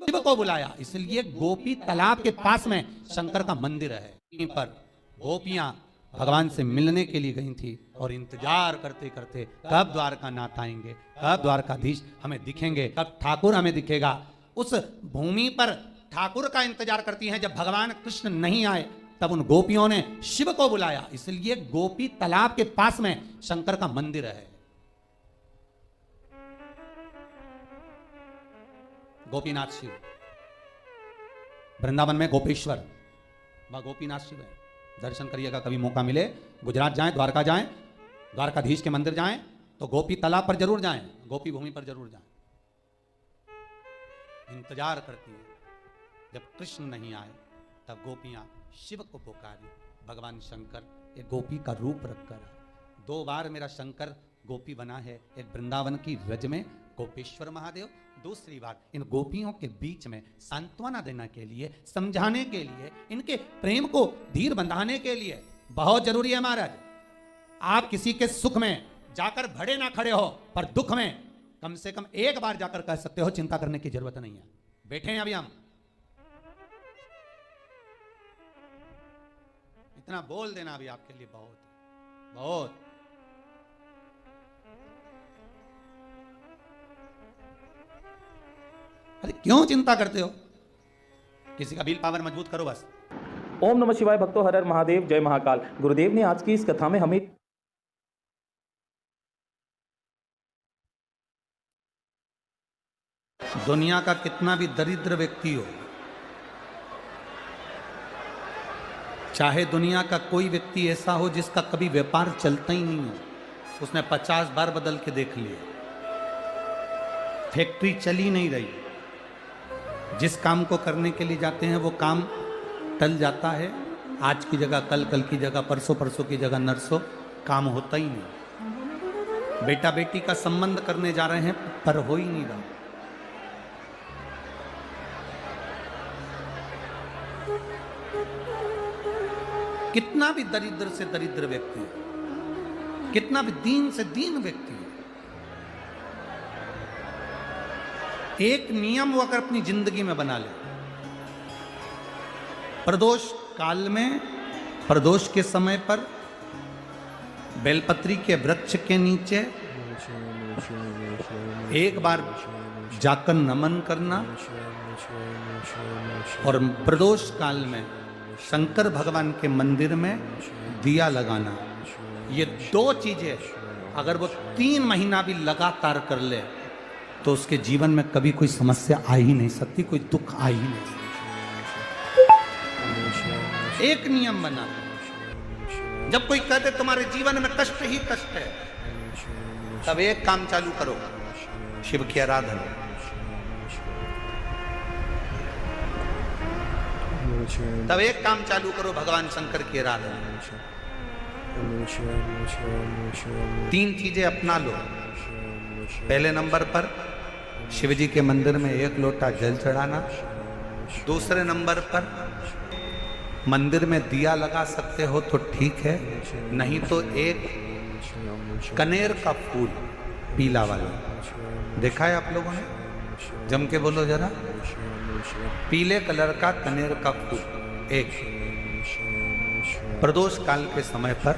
शिव को बुलाया, इसलिए गोपी तालाब के पास में शंकर का मंदिर है। वहीं पर गोपियां भगवान से मिलने के लिए गई थी और इंतजार करते करते कब द्वारकानाथ आएंगे, कब द्वारकाधीश हमें दिखेंगे, कब ठाकुर हमें दिखेगा। उस भूमि पर ठाकुर का इंतजार करती हैं। जब भगवान कृष्ण नहीं आए तब उन गोपियों ने शिव को बुलाया, इसलिए गोपी तालाब के पास में शंकर का मंदिर है। गोपीनाथ शिव, वृंदावन में गोपेश्वर, वह गोपीनाथ शिव है। दर्शन करिएगा, कभी मौका मिले गुजरात जाएं, द्वारका जाएं, द्वारकाधीश के मंदिर जाएं तो गोपी तालाब पर जरूर जाएं, गोपी भूमि पर जरूर जाएं। इंतजार करती है, जब कृष्ण नहीं आए तब गोपियां शिव को पुकारी। भगवान शंकर एक गोपी का रूप रखकर, 2 बार मेरा शंकर गोपी बना है, एक वृंदावन की रज में गोपेश्वर महादेव, दूसरी बार इन गोपियों के बीच में सांत्वना देने के लिए, समझाने के लिए, इनके प्रेम को धीर बंधाने के लिए। बहुत जरूरी है महाराज, आप किसी के सुख में जाकर भड़े ना खड़े हो, पर दुख में कम से कम एक बार जाकर कह सकते हो चिंता करने की जरूरत नहीं है। बैठे हैं अभी हम, इतना बोल देना अभी आपके लिए बहुत बहुत। अरे क्यों चिंता करते हो, किसी का विल पावर मजबूत करो बस। ओम नमः शिवाय भक्तों, हर हर महादेव, जय महाकाल। गुरुदेव ने आज की इस कथा में हमें दुनिया का कितना भी दरिद्र व्यक्ति हो, चाहे दुनिया का कोई व्यक्ति ऐसा हो जिसका कभी व्यापार चलता ही नहीं हो, उसने 50 बार बदल के देख लिया, फैक्ट्री चली नहीं रही, जिस काम को करने के लिए जाते हैं वो काम टल जाता है, आज की जगह कल, कल की जगह परसों, परसों की जगह नरसों, काम होता ही नहीं। बेटा बेटी का संबंध करने जा रहे हैं पर हो ही नहीं रहा। कितना भी दरिद्र से दरिद्र व्यक्ति है, कितना भी दीन से दीन व्यक्ति है, एक नियम वो अगर अपनी जिंदगी में बना ले, प्रदोष काल में, प्रदोष के समय पर बेलपत्री के वृक्ष के नीचे एक बार जाकर नमन करना और प्रदोष काल में शंकर भगवान के मंदिर में दिया लगाना, ये 2 चीजें अगर वो 3 महीना भी लगातार कर ले तो उसके जीवन में कभी कोई समस्या आ ही नहीं सकती, कोई दुख आ ही नहीं सकती। एक नियम बना, जब कोई कहते तुम्हारे जीवन में कष्ट ही कष्ट है, तब एक काम चालू करो, शिव की आराधना। तब एक काम चालू करो, भगवान शंकर की आराधना। 3 चीजें अपना लो। पहले नंबर पर शिव जी के मंदिर में 1 लोटा जल चढ़ाना, दूसरे नंबर पर मंदिर में दिया लगा सकते हो तो ठीक है, नहीं तो एक कनेर का फूल पीला वाला, देखा है आप लोगों ने? जम के बोलो जरा, पीले कलर का कनेर का फूल एक, प्रदोष काल के समय पर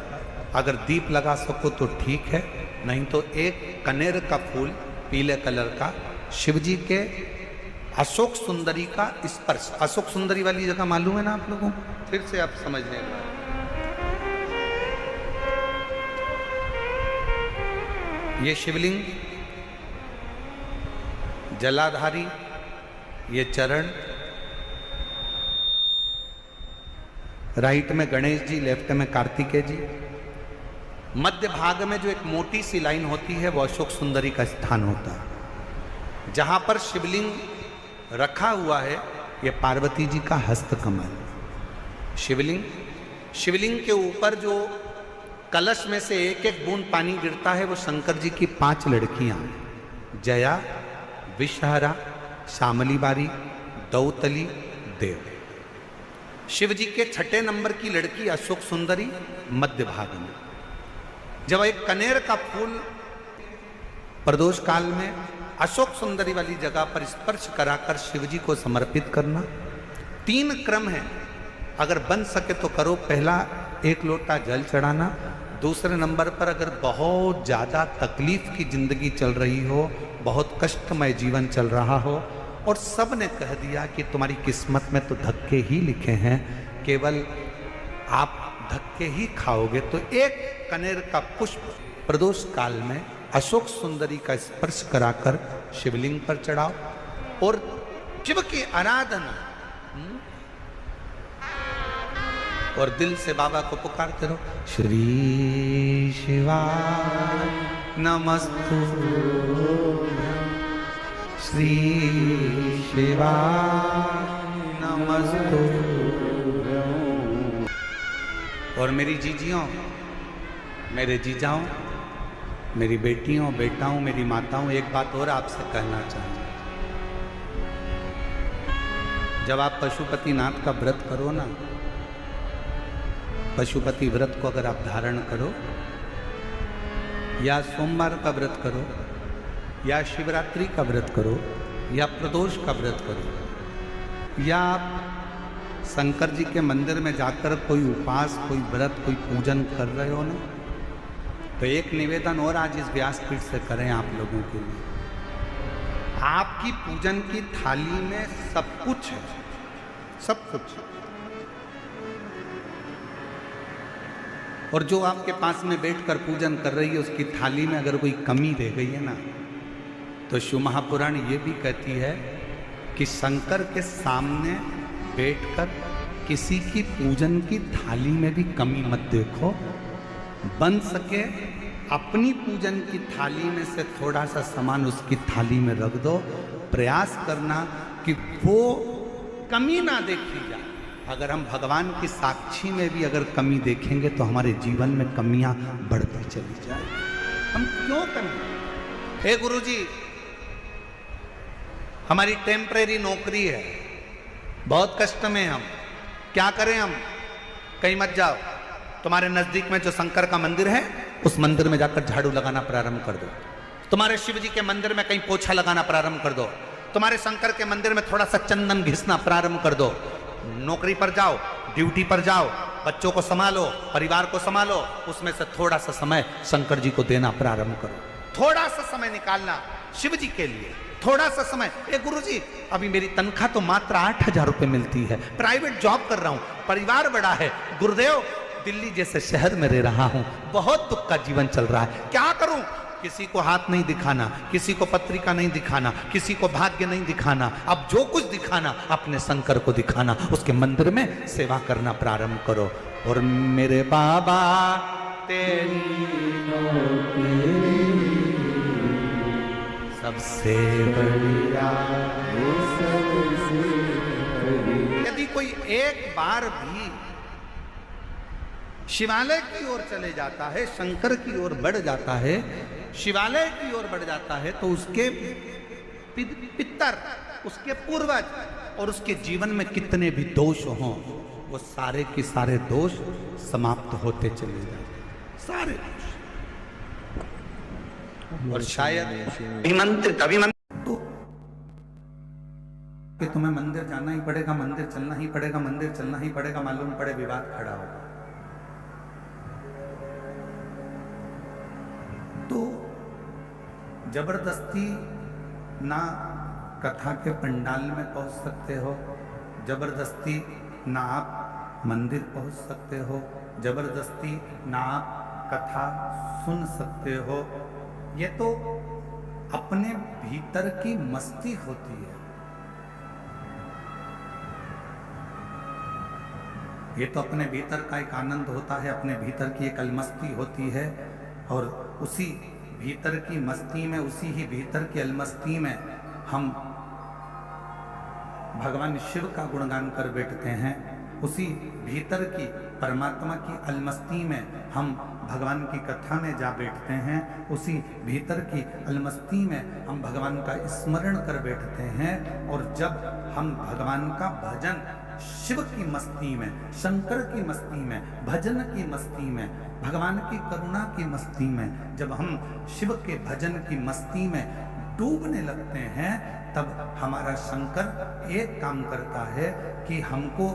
अगर दीप लगा सको तो ठीक है, नहीं तो एक कनेर का फूल पीले कलर का, शिव जी के अशोक सुंदरी का स्पर्श। अशोक सुंदरी वाली जगह मालूम है ना आप लोगों को? फिर से आप समझ लेंगे। ये शिवलिंग, जलाधारी, ये चरण, राइट में गणेश जी, लेफ्ट में कार्तिकेय जी, मध्य भाग में जो एक मोटी सी लाइन होती है वो अशोक सुंदरी का स्थान होता है। जहां पर शिवलिंग रखा हुआ है ये पार्वती जी का हस्त कमल। शिवलिंग के ऊपर जो कलश में से एक एक बूंद पानी गिरता है वो शंकर जी की 5 लड़कियां, जया, विषहरा, शामली बारी, दौतली, देव। शिव जी के 6ठे नंबर की लड़की अशोक सुंदरी मध्य भाग में। जब एक कनेर का फूल प्रदोष काल में अशोक सुंदरी वाली जगह पर स्पर्श कराकर शिव जी को समर्पित करना। 3 क्रम है, अगर बन सके तो करो। पहला 1 लोटा जल चढ़ाना। दूसरे नंबर पर अगर बहुत ज़्यादा तकलीफ की जिंदगी चल रही हो, बहुत कष्टमय जीवन चल रहा हो और सब ने कह दिया कि तुम्हारी किस्मत में तो धक्के ही लिखे हैं, केवल आप धक्के ही खाओगे, तो 1 कनेर का पुष्प प्रदोष काल में अशोक सुंदरी का स्पर्श कराकर शिवलिंग पर चढ़ाओ और शिव की आराधना और दिल से बाबा को पुकारते रहो, श्री शिवाय नमस्तुभ्यं, श्री शिवाय नमस्तुभ्यं। और मेरी जीजियों, मेरे जीजाओं, मेरी बेटियों, बेटाओं, मेरी माताओं, एक बात और आपसे कहना चाहूँगा। जब आप पशुपतिनाथ का व्रत करो ना, पशुपति व्रत को अगर आप धारण करो, या सोमवार का व्रत करो, या शिवरात्रि का व्रत करो, या प्रदोष का व्रत करो, या आप शंकर जी के मंदिर में जाकर कोई उपास, कोई व्रत, कोई पूजन कर रहे हो ना, तो एक निवेदन और आज इस व्यासपीठ से करें आप लोगों के लिए। आपकी पूजन की थाली में सब कुछ है, सब कुछ। और जो आपके पास में बैठकर पूजन कर रही है, उसकी थाली में अगर कोई कमी रह गई है ना, तो शिव महापुराण ये भी कहती है कि शंकर के सामने बैठकर किसी की पूजन की थाली में भी कमी मत देखो। बन सके अपनी पूजन की थाली में से थोड़ा सा सामान उसकी थाली में रख दो। प्रयास करना कि वो कमी ना देखी जाए। अगर हम भगवान की साक्षी में भी अगर कमी देखेंगे तो हमारे जीवन में कमियां बढ़ती चली जाए। हम क्यों कमी? हे गुरुजी, हमारी टेम्परेरी नौकरी है, बहुत कष्ट में हम, क्या करें हम? कहीं मत जाओ, तुम्हारे नजदीक में जो शंकर का मंदिर है उस मंदिर में जाकर झाड़ू लगाना प्रारंभ कर दो। तुम्हारे शिव जी के मंदिर में कहीं पोछा लगाना प्रारंभ कर दो। तुम्हारे शंकर के मंदिर में थोड़ा सा चंदन घिसना प्रारंभ कर दो। नौकरी पर जाओ, ड्यूटी पर जाओ, बच्चों को संभालो, परिवार को संभालो, उसमें से थोड़ा सा समय शंकर जी को देना प्रारंभ करो। थोड़ा सा समय निकालना शिव जी के लिए, थोड़ा सा समय। ए गुरुजी, अभी मेरी तनख्वाह तो मात्र 8,000 रुपए मिलती है, प्राइवेट जॉब कर रहा हूं, परिवार बड़ा है, गुरुदेव दिल्ली जैसे शहर में रह रहा हूं, बहुत दुख का जीवन चल रहा है, क्या करूं? किसी को हाथ नहीं दिखाना, किसी को पत्रिका नहीं दिखाना, किसी को भाग्य नहीं दिखाना, अब जो कुछ दिखाना अपने शंकर को दिखाना, उसके मंदिर में सेवा करना प्रारंभ करो। और मेरे बाबा तेरी सबसे बढ़िया, यदि कोई एक बार भी शिवालय की ओर चले जाता है, शंकर की ओर बढ़ जाता है, शिवालय की ओर बढ़ जाता है, तो उसके पितर, उसके पूर्वज और उसके जीवन में कितने भी दोष हों, वो सारे के सारे दोष समाप्त होते चले जाते, सारे दोष। और शायद तो कि तुम्हें मंदिर जाना ही पड़ेगा, मंदिर चलना ही पड़ेगा, मंदिर चलना ही पड़ेगा, मालूम पड़े विवाद खड़ा होगा। तो जबरदस्ती ना कथा के पंडाल में पहुंच सकते हो, जबरदस्ती ना आप मंदिर पहुंच सकते हो, जबरदस्ती ना आप कथा सुन सकते हो। ये तो अपने भीतर की मस्ती होती है, ये तो अपने भीतर का एक आनंद होता है, अपने भीतर की एक अलमस्ती होती है। और उसी भीतर की मस्ती में, उसी ही भीतर की अलमस्ती में हम भगवान शिव का गुणगान कर बैठते हैं। उसी भीतर की परमात्मा की अलमस्ती में हम भगवान की कथा में जा बैठते हैं। उसी भीतर की अलमस्ती में हम भगवान का स्मरण कर बैठते हैं। और जब हम भगवान का भजन शिव की मस्ती में, शंकर की मस्ती में, भजन की मस्ती में, भगवान की करुणा की मस्ती में, जब हम शिव के भजन की मस्ती में डूबने लगते हैं, तब हमारा शंकर एक काम करता है कि हमको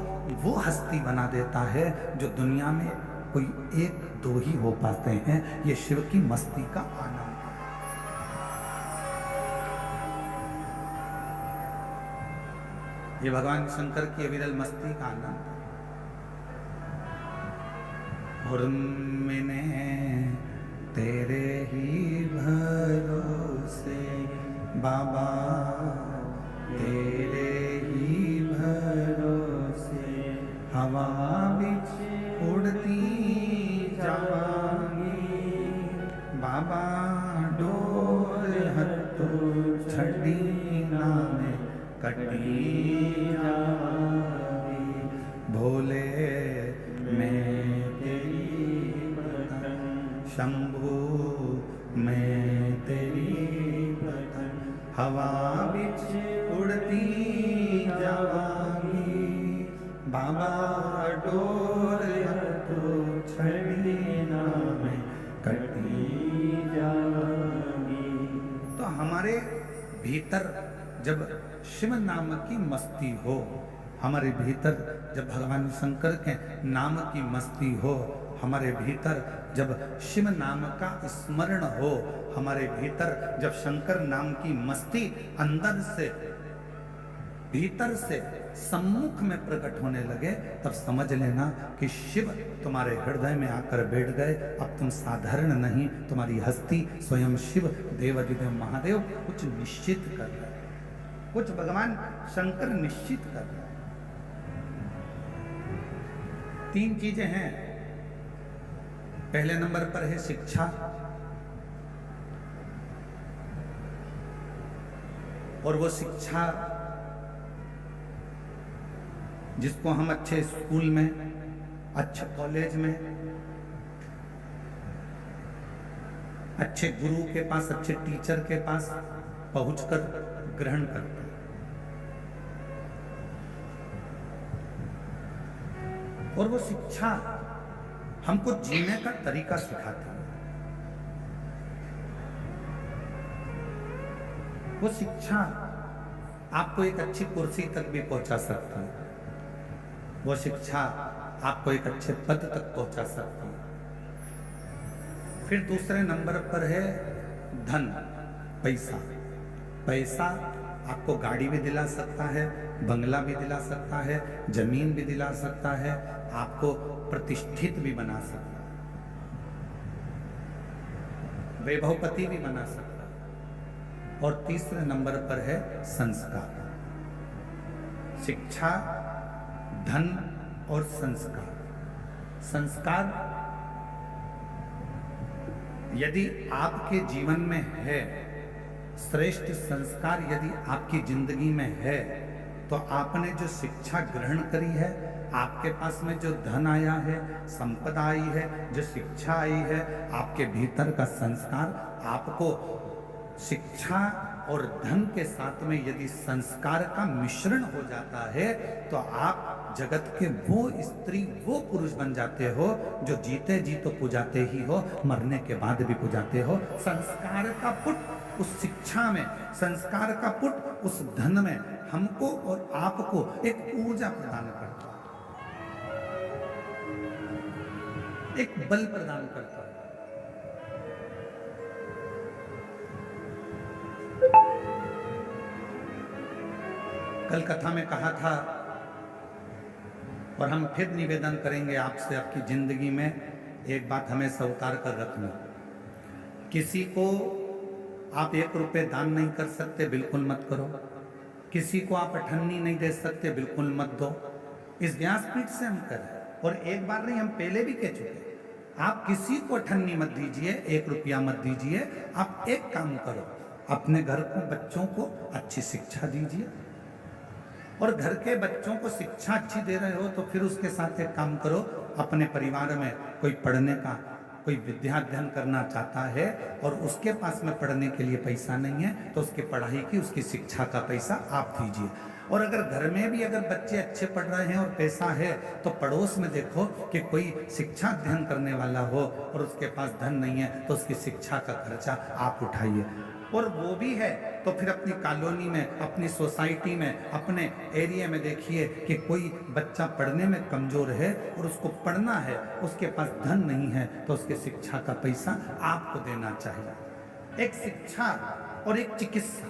वो हस्ती बना देता है जो दुनिया में कोई एक दो ही हो पाते हैं। ये शिव की मस्ती का आनंद है। ये भगवान शंकर की अविरल मस्ती का आनंद है। और मैंने तेरे ही भरोसे बाबा, तेरे ही भरोसे हवा बिच उड़ती जावांगी बाबा, डोर हत्थों छड़ी नामे कटी जावांगी। भोले मैं तेरी पतंग, शंभू मैं तेरी पतंग, हवा बिच उड़ती जावांगी बाबा, डोर हत्थों छड़ी नामे कटी जावांगी। तो हमारे भीतर जब शिव नाम की मस्ती हो, हमारे भीतर जब भगवान शंकर के नाम की मस्ती हो, हमारे भीतर जब शिव नाम का स्मरण हो, हमारे भीतर जब शंकर नाम की मस्ती अंदर से भीतर से सम्मुख में प्रकट होने लगे, तब समझ लेना कि शिव तुम्हारे हृदय में आकर बैठ गए। अब तुम साधारण नहीं, तुम्हारी हस्ती स्वयं शिव देवाधिदेव महादेव कुछ निश्चित कर रहे, कुछ भगवान शंकर निश्चित कर रहे। तीन चीजें हैं। पहले नंबर पर है शिक्षा, और वो शिक्षा जिसको हम अच्छे स्कूल में, अच्छे कॉलेज में, अच्छे गुरु के पास, अच्छे टीचर के पास पहुंचकर ग्रहण करते हैं। और वो शिक्षा हमको जीने का तरीका सिखाती है। वो शिक्षा आपको एक अच्छी कुर्सी तक भी पहुंचा सकती है। वो शिक्षा आपको एक अच्छे पद तक पहुंचा सकती है। फिर दूसरे नंबर पर है धन, पैसा। पैसा आपको गाड़ी भी दिला सकता है, बंगला भी दिला सकता है, जमीन भी दिला सकता है, आपको प्रतिष्ठित भी बना सकता है, वैभवपति भी बना सकता है। और तीसरे नंबर पर है संस्कार। शिक्षा, धन और संस्कार। संस्कार यदि आपके जीवन में है, श्रेष्ठ संस्कार यदि आपकी जिंदगी में है, तो आपने जो शिक्षा ग्रहण करी है, आपके पास में जो धन आया है, संपदा आई है, जो शिक्षा आई है, आपके भीतर का संस्कार, आपको शिक्षा और धन के साथ में यदि संस्कार का मिश्रण हो जाता है, तो आप जगत के वो स्त्री, वो पुरुष बन जाते हो जो जीते जी तो पुजाते ही हो, मरने के बाद भी पुजाते हो। संस्कार का पुट उस शिक्षा में, संस्कार का पुट उस धन में हमको और आपको एक ऊर्जा प्रदान करता है, एक बल प्रदान करता है। कल कथा में कहा था, और हम फिर निवेदन करेंगे आपसे, आपकी जिंदगी में एक बात हमेशा उतार कर रखना। किसी को आप 1 रुपये दान नहीं कर सकते, बिल्कुल मत करो। किसी को आप अठन्नी नहीं दे सकते, बिल्कुल मत दो। इस व्यासपीठ से हम करें, और एक बार नहीं, हम पहले भी कह चुके, आप किसी को अठन्नी मत दीजिए, 1 रुपया मत दीजिए। आप एक काम करो, अपने घर को, बच्चों को अच्छी शिक्षा दीजिए, और घर के बच्चों को शिक्षा अच्छी दे रहे हो तो फिर उसके साथ एक काम करो, अपने परिवार में कोई पढ़ने का, कोई विद्या अध्ययन करना चाहता है और उसके पास में पढ़ने के लिए पैसा नहीं है, तो उसकी पढ़ाई की, उसकी शिक्षा का पैसा आप दीजिए। और अगर घर में भी अगर बच्चे अच्छे पढ़ रहे हैं और पैसा है, तो पड़ोस में देखो कि कोई शिक्षा अध्ययन करने वाला हो और उसके पास धन नहीं है, तो उसकी शिक्षा का खर्चा आप उठाइए। और वो भी है तो फिर अपनी कॉलोनी में, अपनी सोसाइटी में, अपने एरिया में देखिए कि कोई बच्चा पढ़ने में कमजोर है और उसको पढ़ना है, उसके पास धन नहीं है, तो उसके शिक्षा का पैसा आपको देना चाहिए। एक शिक्षा और एक चिकित्सा,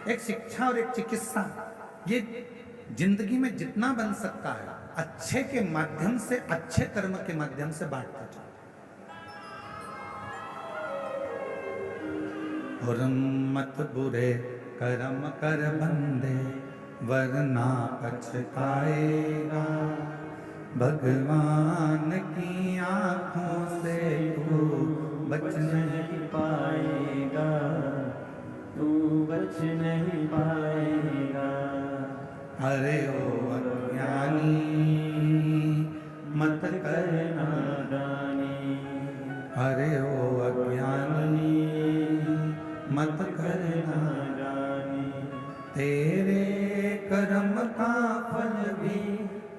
एक शिक्षा और एक चिकित्सा, ये जिंदगी में जितना बन सकता है अच्छे के माध्यम से, अच्छे कर्म के माध्यम से बांटता जाए। और मत बुरे कर्म कर बंदे, वरना पछताएगा, भगवान की आंखों से तू बच नहीं पाएगा, तू बच नहीं पाएगा। अरे ओ अज्ञानी मत करना नादानी, अरे ओ अज्ञानी मत करना नादानी, तेरे कर्म का फल भी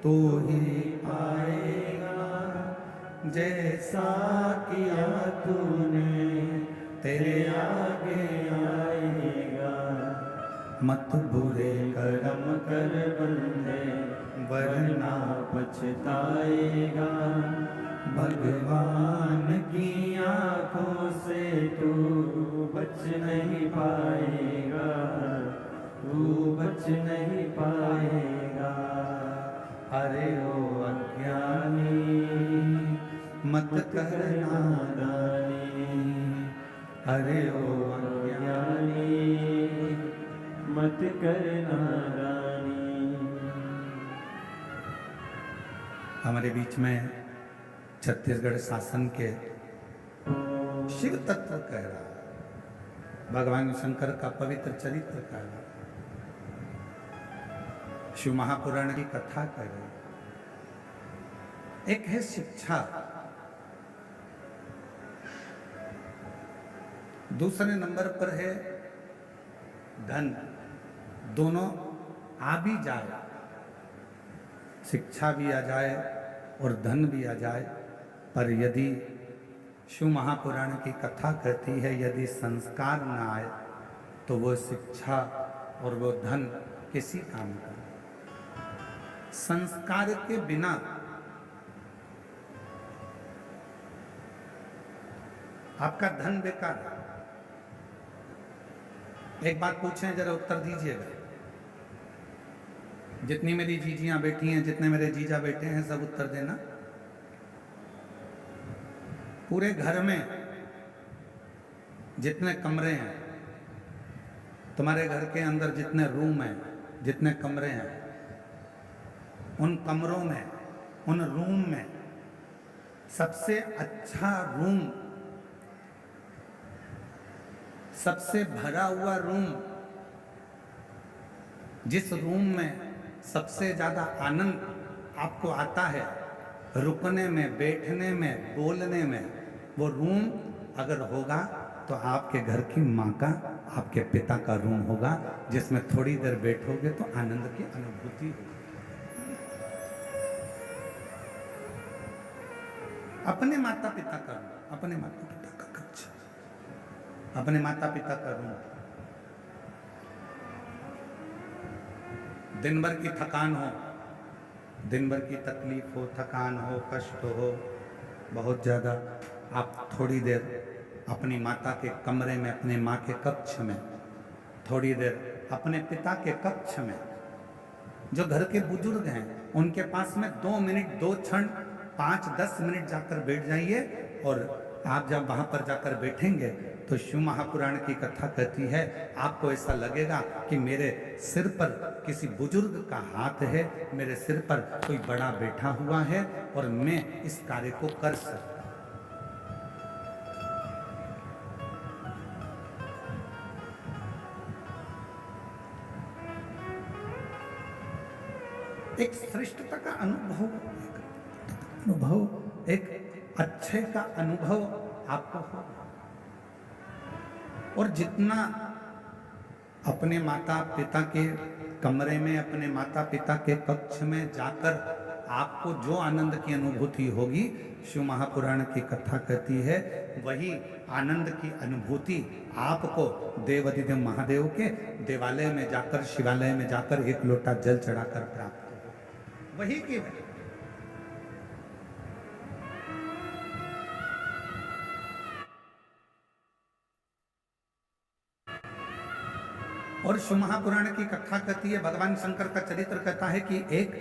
तू ही पाएगा, जैसा किया तूने तेरे आगे आएगा। मत बुरे कर्म कर बंदे, वरना पछताएगा, भगवान की आंखों से तू बच नहीं पाएगा, तू बच नहीं पाएगा। अरे ओ अज्ञानी मत करना नादानी, अरे ओ अज्ञानी मत करना नादानी। हमारे बीच में छत्तीसगढ़ शासन के शिव तत्व कह रहा है, भगवान शंकर का पवित्र चरित्र कह रहा है, शिव महापुराण की कथा कह रहे हैं। एक है शिक्षा, दूसरे नंबर पर है धन। दोनों आ भी जाए, शिक्षा भी आ जाए और धन भी आ जाए, पर यदि शिव महापुराण की कथा कहती है यदि संस्कार न आए तो वो शिक्षा और वो धन किसी काम का। संस्कार के बिना आपका धन बेकार है। एक बात पूछें, जरा उत्तर दीजिएगा। जितनी मेरी जीजियां बैठी हैं, जितने मेरे जीजा बैठे हैं, सब उत्तर देना। पूरे घर में जितने कमरे हैं, तुम्हारे घर के अंदर जितने रूम हैं, जितने कमरे हैं, उन कमरों में, उन रूम में सबसे अच्छा रूम, सबसे भरा हुआ रूम, जिस रूम में सबसे ज्यादा आनंद आपको आता है रुकने में, बैठने में, बोलने में, वो रूम अगर होगा तो आपके घर की माँ का, आपके पिता का रूम होगा, जिसमें थोड़ी देर बैठोगे तो आनंद की अनुभूति होगी। अपने माता पिता का रूम, अपने माता पिता का कक्ष, अपने माता पिता का रूम। दिन भर की थकान हो, दिन भर की तकलीफ हो, थकान हो, कष्ट हो बहुत ज़्यादा, आप थोड़ी देर अपनी माता के कमरे में, अपने माँ के कक्ष में, थोड़ी देर अपने पिता के कक्ष में, जो घर के बुजुर्ग हैं उनके पास में 2 मिनट, 2 क्षण, 5-10 मिनट जाकर बैठ जाइए। और आप जब वहां पर जाकर बैठेंगे तो शिव महापुराण की कथा कहती है, आपको ऐसा लगेगा कि मेरे सिर पर किसी बुजुर्ग का हाथ है, मेरे सिर पर कोई बड़ा बैठा हुआ है और मैं इस कार्य को कर सकता। एक श्रेष्ठता का अनुभव, एक अच्छे का अनुभव आपको होगा। और जितना अपने माता पिता के कमरे में, अपने माता पिता के कक्ष में जाकर आपको जो आनंद की अनुभूति होगी, शिव महापुराण की कथा कहती है वही आनंद की अनुभूति आपको देवाधिदेव महादेव के देवालय में जाकर, शिवालय में जाकर एक लोटा जल चढ़ाकर प्राप्त हो, वही की वही। और शिव महापुराण की कथा कहती है, भगवान शंकर का चरित्र कहता है कि एक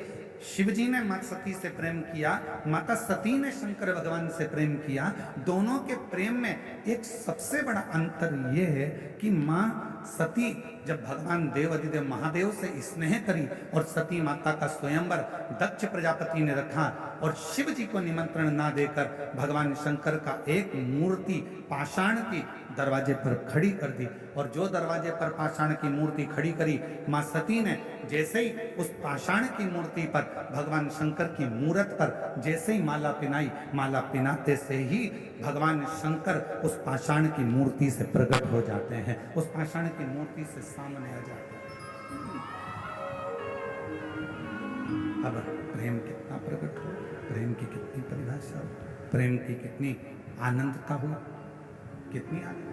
शिवजी ने माता सती से प्रेम किया, माता सती ने शंकर भगवान से प्रेम किया। दोनों के प्रेम में एक सबसे बड़ा अंतर यह है कि माँ सती जब भगवान देवाधिदेव महादेव से स्नेह करी और सती माता का स्वयंवर दक्ष प्रजापति ने रखा और शिव जी को निमंत्रण ना देकर भगवान शंकर का एक मूर्ति पाषाण की दरवाजे पर खड़ी कर दी। और जो दरवाजे पर पाषाण की मूर्ति खड़ी करी, माँ सती ने जैसे ही उस पाषाण की मूर्ति पर भगवान शंकर की मूर्त पर जैसे ही माला पिनाई, माला पिनाते से ही भगवान शंकर उस पाषाण की मूर्ति से प्रकट हो जाते हैं, उस पाषाण की मूर्ति से सामने आ जाते हैं। अब प्रेम कितना प्रकट हो, प्रेम की कितनी परिभाषा हो, प्रेम की कितनी आनंदता हो, कितनी आनंद।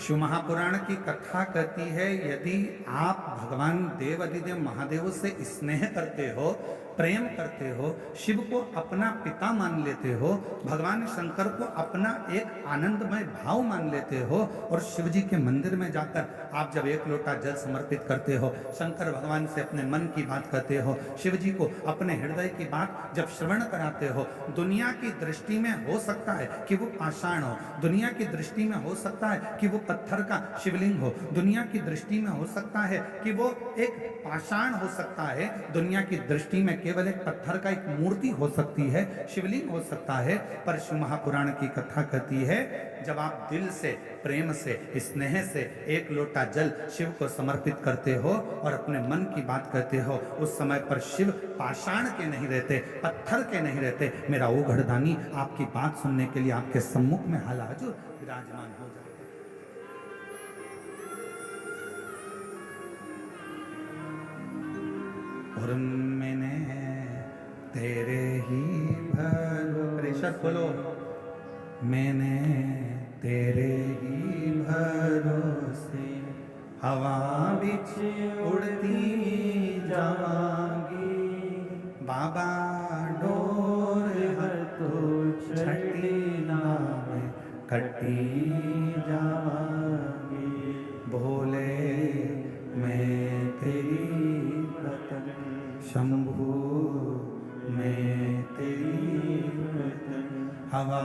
शिव महापुराण की कथा कहती है, यदि आप भगवान देवाधिदेव महादेव से स्नेह करते हो, प्रेम करते हो, शिव को अपना पिता मान लेते हो, भगवान शंकर को अपना एक आनंदमय भाव मान लेते हो, और शिव जी के मंदिर में जाकर आप जब एक लोटा जल समर्पित करते हो, शंकर भगवान से अपने मन की बात करते हो, शिव जी को अपने हृदय की बात जब श्रवण कराते हो, दुनिया की दृष्टि में हो सकता है कि वो पाषाण हो, दुनिया की दृष्टि में हो सकता है कि वो पत्थर का शिवलिंग हो, दुनिया की दृष्टि में हो सकता है कि वो एक पाषाण हो सकता है, दुनिया की दृष्टि में केवल एक पत्थर का एक मूर्ति हो सकती है, शिवलिंग हो सकता है, पर शिव महापुराण की कथा कहती है जब आप दिल से, प्रेम से, स्नेह से एक लोटा जल शिव को समर्पित करते हो और अपने मन की बात कहते हो, उस समय पर शिव पाषाण के नहीं रहते, पत्थर के नहीं रहते। मेरा वो घड़दानी आपकी बात सुनने के लिए आपके सम्मुख में हालाजुर विराजमान हो जाते। और मैंने तेरे ही प्रेशर खोलो, मैंने तेरे ही भरोसे हवा बिच उड़ती जावांगी, बाबा डोर हर तो छठी नाम कटी जावांगी, भोले मैं तेरी रतन, शंभू मैं तेरी रतन, हवा